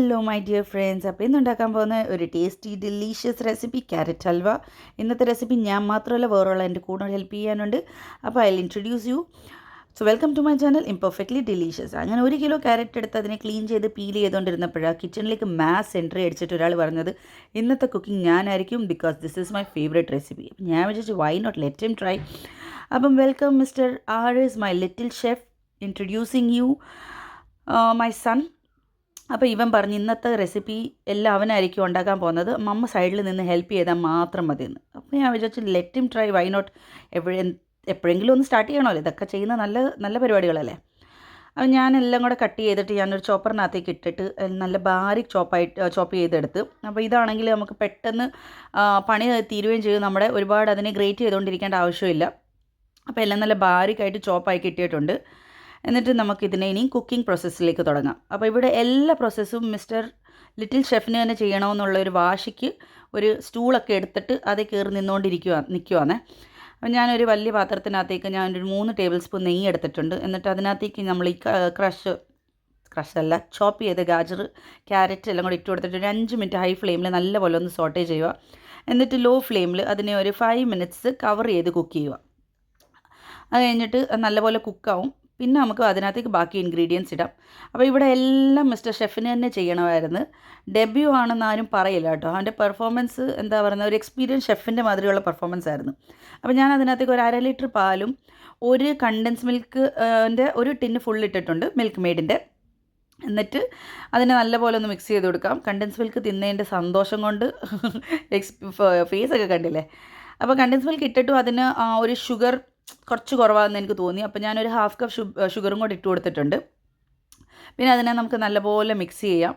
Hello my dear friends. അപ്പോൾ ഇന്ന് ഉണ്ടാക്കാൻ പോകുന്ന ഒരു tasty delicious recipe carrot halwa. ഇന്നത്തെ റെസിപ്പി ഞാൻ മാത്രമല്ല വേറെയുള്ള എൻ്റെ കൂടെ ഹെൽപ്പ് ചെയ്യാനുണ്ട്. അപ്പോൾ I will introduce you. So welcome to my channel imperfectly delicious. അങ്ങനെ 1 കിലോ ക്യാരറ്റ് എടുത്ത് അതിനെ ക്ലീൻ ചെയ്ത് പീൽ ചെയ്തുകൊണ്ടിരുന്നപ്പോഴാണ് കിച്ചണിലേക്ക് മാസ് എൻട്രി അടിച്ചിട്ട് ഒരാൾ പറഞ്ഞത് ഇന്നത്തെ കുക്കിംഗ് ഞാനായിരിക്കും, because this is my favourite recipe. ഞാൻ വിചാരിച്ചു why not let him try. അപ്പം welcome mister R is my little chef, introducing you my son. അപ്പോൾ ഇവൻ പറഞ്ഞ് ഇന്നത്തെ റെസിപ്പി എല്ലാം അവനായിരിക്കും ഉണ്ടാക്കാൻ പോകുന്നത്, മമ്മ സൈഡിൽ നിന്ന് ഹെൽപ്പ് ചെയ്താൽ മാത്രം മതിയെന്ന്. അപ്പോൾ ഞാൻ വിചാരിച്ചു let him try, why not. എപ്പോഴെങ്കിലും ഒന്ന് സ്റ്റാർട്ട് ചെയ്യണമല്ലോ, ഇതൊക്കെ ചെയ്യുന്ന നല്ല നല്ല പരിപാടികളല്ലേ. അപ്പോൾ ഞാനെല്ലാം കൂടെ കട്ട് ചെയ്തിട്ട് ഞാനൊരു ചോപ്പറിനകത്തേക്ക് ഇട്ടിട്ട് നല്ല ബാരിക് ചോപ്പ് ചെയ്തെടുത്ത്. അപ്പോൾ ഇതാണെങ്കിൽ നമുക്ക് പെട്ടെന്ന് പണി തീരുകയും ചെയ്യും, നമ്മുടെ ഒരുപാട് അതിനെ ഗ്രേറ്റ് ചെയ്തുകൊണ്ടിരിക്കേണ്ട ആവശ്യമില്ല. അപ്പോൾ എല്ലാം നല്ല ബാരിക്കായിട്ട് ചോപ്പായി കിട്ടിയിട്ടുണ്ട്. എന്നിട്ട് നമുക്കിതിനെ ഇനി കുക്കിംഗ് പ്രോസസ്സിലേക്ക് തുടങ്ങാം. അപ്പോൾ ഇവിടെ എല്ലാ പ്രോസസ്സും മിസ്റ്റർ ലിറ്റിൽ ഷെഫിന് തന്നെ ചെയ്യണമെന്നുള്ള ഒരു വാശിക്ക് ഒരു സ്റ്റൂളൊക്കെ എടുത്തിട്ട് അതിൽ കയറി നിൽക്കുവാണേ. അപ്പോൾ ഞാനൊരു വലിയ പാത്രത്തിനകത്തേക്ക് ഞാനൊരു 3 ടേബിൾ സ്പൂൺ നെയ്യ് എടുത്തിട്ടുണ്ട്. എന്നിട്ട് അതിനകത്തേക്ക് നമ്മൾ ഈ ക്രഷല്ല ചോപ്പ് ചെയ്ത് ഗാജർ, ക്യാരറ്റ് എല്ലാം കൂടി ഇട്ട് കൊടുത്തിട്ട് ഒരു 5 മിനിറ്റ് ഹൈ ഫ്ലെയിമിൽ നല്ലപോലെ ഒന്ന് സോട്ടേ ചെയ്യുക. എന്നിട്ട് ലോ ഫ്ലെയിമിൽ അതിനെ ഒരു 5 മിനിറ്റ്സ് കവർ ചെയ്ത് കുക്ക് ചെയ്യുക. അത് കഴിഞ്ഞിട്ട് നല്ലപോലെ കുക്കാവും. പിന്നെ നമുക്ക് അതിനകത്തേക്ക് ബാക്കി ഇൻഗ്രീഡിയൻസ് ഇടാം. അപ്പോൾ ഇവിടെ എല്ലാം മിസ്റ്റർ ഷെഫിന് തന്നെ ചെയ്യണമായിരുന്നു. ഡെബ്യൂ ആണെന്ന് ആരും പറയില്ല കേട്ടോ. അവൻ്റെ പെർഫോമൻസ് എന്താ പറയുന്നത്, ഒരു എക്സ്പീരിയൻസ് ഷെഫിൻ്റെ മാതിരിയുള്ള പെർഫോമൻസ് ആയിരുന്നു. അപ്പോൾ ഞാൻ അതിനകത്തേക്ക് ഒരു 1/2 ലിറ്റർ പാലും ഒരു കണ്ടൻസ് മിൽക്കിൻ്റെ ഒരു ടിന്ന് ഫുൾ ഇട്ടിട്ടുണ്ട്, മിൽക്ക് മെയ്ഡിൻ്റെ. എന്നിട്ട് അതിനെ നല്ലപോലെ ഒന്ന് മിക്സ് ചെയ്ത് കൊടുക്കാം. കണ്ടൻസ് മിൽക്ക് തിന്നതിൻ്റെ സന്തോഷം കൊണ്ട് ഫേസൊക്കെ കണ്ടില്ലേ. അപ്പോൾ കണ്ടൻസ് മിൽക്ക് ഇട്ടിട്ടും അതിന് ഒരു ഷുഗർ കുറച്ച് കുറവാണെന്ന് എനിക്ക് തോന്നി. അപ്പോൾ ഞാനൊരു 1/2 കപ്പ് ഷുഗറും കൂടി ഇട്ട് കൊടുത്തിട്ടുണ്ട്. പിന്നെ അതിനെ നമുക്ക് നല്ലപോലെ മിക്സ് ചെയ്യാം.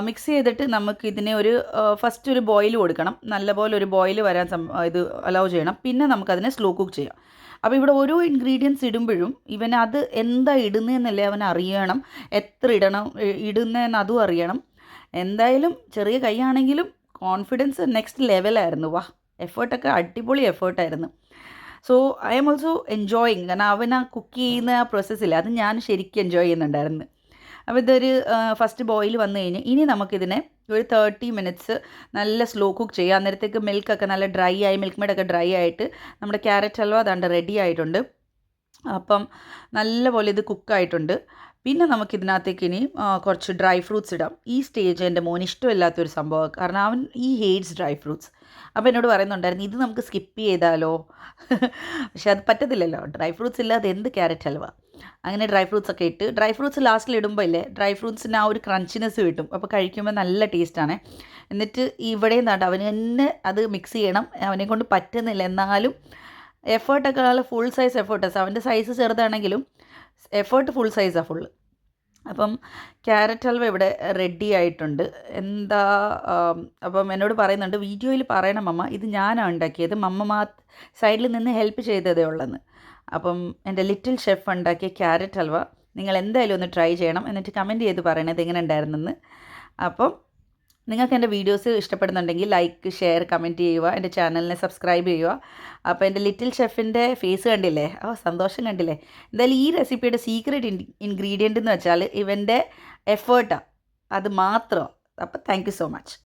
മിക്സ് ചെയ്തിട്ട് നമുക്കിതിനെ ഫസ്റ്റ് ഒരു ബോയിൽ കൊടുക്കണം. നല്ലപോലെ ഒരു ബോയിൽ വരാൻ ഇത് അലൗ ചെയ്യണം. പിന്നെ നമുക്കതിനെ സ്ലോ കുക്ക് ചെയ്യാം. അപ്പോൾ ഇവിടെ ഓരോ ഇൻഗ്രീഡിയൻസ് ഇടുമ്പോഴും അത് എന്താ ഇടുന്നതെന്നല്ലേ അവൻ അറിയണം, എത്ര ഇടുന്നതെന്ന് അതും അറിയണം. എന്തായാലും ചെറിയ കൈയാണെങ്കിലും കോൺഫിഡൻസ് നെക്സ്റ്റ് ലെവലായിരുന്നു. വാ, എഫേർട്ടൊക്കെ അടിപൊളി എഫേർട്ടായിരുന്നു. So I am also enjoying. കാരണം അവൻ കുക്ക് ചെയ്യുന്ന ആ പ്രോസസ്സില്ല, അത് ഞാൻ ശരിക്കും എൻജോയ് ചെയ്യുന്നുണ്ടായിരുന്നു. അപ്പോൾ ഇതൊരു ഫസ്റ്റ് ബോയിൽ വന്നു കഴിഞ്ഞ് ഇനി നമുക്കിതിനെ ഒരു 30 മിനിറ്റ്സ് നല്ല സ്ലോ കുക്ക് ചെയ്യാം. അന്നേരത്തേക്ക് മിൽക്കൊക്കെ നല്ല ഡ്രൈ ആയി, മിൽക്ക് മെയ്ഡൊക്കെ ഡ്രൈ ആയിട്ട് നമ്മുടെ ക്യാരറ്റ് ഹൽവ അതാണ്ട് റെഡി ആയിട്ടുണ്ട്. അപ്പം നല്ലപോലെ ഇത് കുക്കായിട്ടുണ്ട്. പിന്നെ നമുക്കിതിനകത്തേക്ക് ഇനി കുറച്ച് ഡ്രൈ ഫ്രൂട്ട്സ് ഇടാം. ഈ സ്റ്റേജ് എൻ്റെ മോന് ഇഷ്ടമില്ലാത്തൊരു സംഭവമാണ്, കാരണം അവൻ ഹേറ്റ്സ് ഡ്രൈ ഫ്രൂട്ട്സ്. അപ്പോൾ എന്നോട് പറയുന്നുണ്ടായിരുന്നു ഇത് നമുക്ക് സ്കിപ്പ് ചെയ്താലോ. പക്ഷെ അത് പറ്റത്തില്ലല്ലോ, ഡ്രൈ ഫ്രൂട്ട്സ് ഇല്ലാതെ എന്ത് ക്യാരറ്റ് ഹൽവ. അങ്ങനെ ഡ്രൈ ഫ്രൂട്ട്സ് ഒക്കെ ഇട്ട്, ഡ്രൈ ഫ്രൂട്ട്സ് ലാസ്റ്റിൽ ഇടുമ്പോൾ ഇല്ലേ ഡ്രൈ ഫ്രൂട്ട്സിന് ആ ഒരു ക്രഞ്ചിനെസ് കിട്ടും. അപ്പോൾ കഴിക്കുമ്പോൾ നല്ല ടേസ്റ്റാണ്. എന്നിട്ട് ഇവിടെ നിന്നാണ്ട് അവന് തന്നെ അത് മിക്സ് ചെയ്യണം. അവനെ കൊണ്ട് പറ്റുന്നില്ല, എന്നാലും എഫേർട്ടൊക്കെ ഫുൾ സൈസ് എഫേർട്ടാണ്. അവൻ്റെ സൈസ് ചെറുതാണെങ്കിലും എഫേർട്ട് ഫുൾ സൈസാണ് ഫുള്ള്. അപ്പം ക്യാരറ്റ് ഹൽവ ഇവിടെ റെഡി ആയിട്ടുണ്ട്. അപ്പം എന്നോട് പറയുന്നുണ്ട് വീഡിയോയിൽ പറയണം മമ്മ, ഇത് ഞാനാണ് ഉണ്ടാക്കിയത്, മമ്മ സൈഡിൽ നിന്ന് ഹെൽപ്പ് ചെയ്തതേ ഉള്ളെന്ന്. അപ്പം എൻ്റെ ലിറ്റിൽ ഷെഫ് ഉണ്ടാക്കിയ ക്യാരറ്റ് ഹൽവ നിങ്ങൾ എന്തായാലും ഒന്ന് ട്രൈ ചെയ്യണം. എന്നിട്ട് കമൻറ്റ് ചെയ്ത് പറയണത് എങ്ങനെ ഉണ്ടായിരുന്നെന്ന്. അപ്പം നിങ്ങൾക്ക് എൻ്റെ വീഡിയോസ് ഇഷ്ടപ്പെടുന്നുണ്ടെങ്കിൽ ലൈക്ക്, ഷെയർ, കമൻറ്റ് ചെയ്യുക. എൻ്റെ ചാനലിനെ സബ്സ്ക്രൈബ് ചെയ്യുക. അപ്പോൾ എൻ്റെ ലിറ്റിൽ ഷെഫിൻ്റെ ഫേസ് കണ്ടില്ലേ, സന്തോഷം കണ്ടില്ലേ. എന്തായാലും ഈ റെസിപ്പിയുടെ സീക്രട്ട് ഇൻഗ്രീഡിയൻ്റ് എന്ന് വെച്ചാൽ ഇവൻ്റെ എഫേർട്ടാണ്, അത് മാത്രം. അപ്പോൾ താങ്ക് യു സോ മച്ച്.